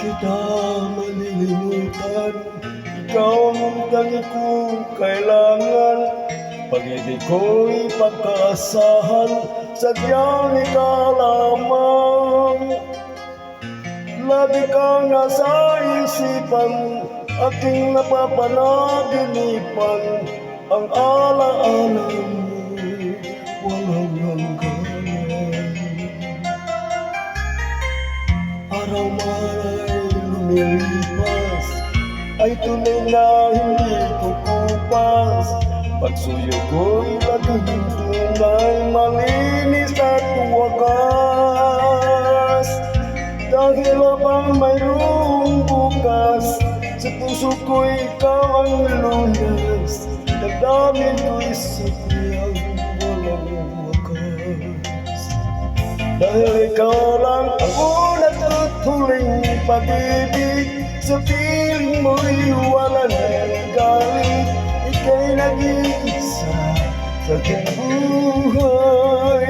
kita malilimutan. Ikaw ang dali kong kailangan. Pag-ibig ko'y pagkaasahan, sadyang ikaw lamang. Lagi kang nasa isipan, aking napapanaginipan. Ang alaala mo, walang hangganan. Araw man ay lumilipas, ay tunay na hindi kukupas. Pagsuyo ko'y laging tunay, malinis at wagas. Dahil habang mayroong bukas, sa puso ko'y ikaw ang lunas. Damdamin ko'y sadyang walang wakas. Dahil ikaw lang ang una't at huling pag-ibig, sa piling mo'y walang galit. Ika'y nag-iisa sa aking buhay.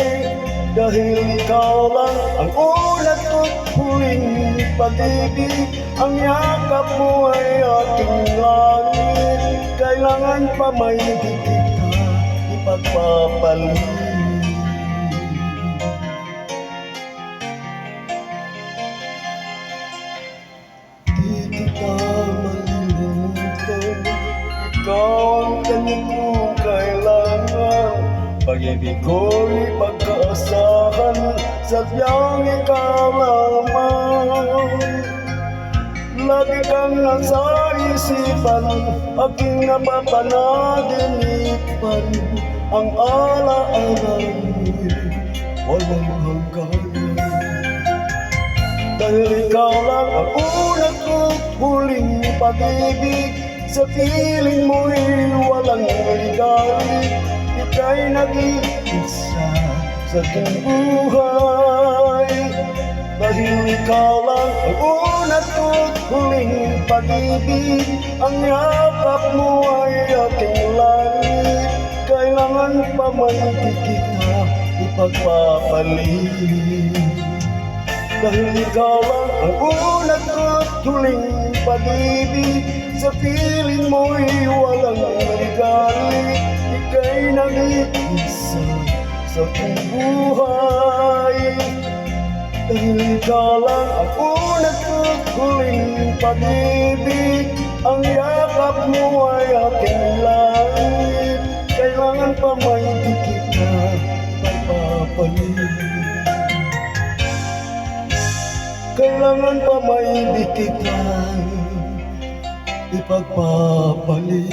Dahil ikaw lang ang una't at huling pag-ibig, ang yakap mo ay aking langit. Kailangan pa may di kita ipagpapalit. Di kita malilimutan, ikaw ang tanim kong kailangan. Pag-ibig ko'y pagkaasahan, sadyang ikaw lamang. Lagi kang nasa isipan, aking napapanaginipan. Ang alaala mo'y walang hangganan. Dahil ikaw lang ang una't at huling pag-ibig, sa piling mo'y walang galit. Ika'y nag-iisa sa aking buhay. Dahil ikaw lang ang una't at huling pag-ibig, ang yakap mo ay aking langit. Kailangan pa man di kita ipagpapalit. Dahil ikaw lang ang una't at huling pag-ibig, sa piling mo'y walang galit. Ika'y nag-iisa sa aking buhay. Dahil ikaw lang ang una't at huling pag-ibig, ang yakap mo ay aking langit. Kailangan pa may di kita ipagpapalit. Kailangan pa may di kita ipagpapalit.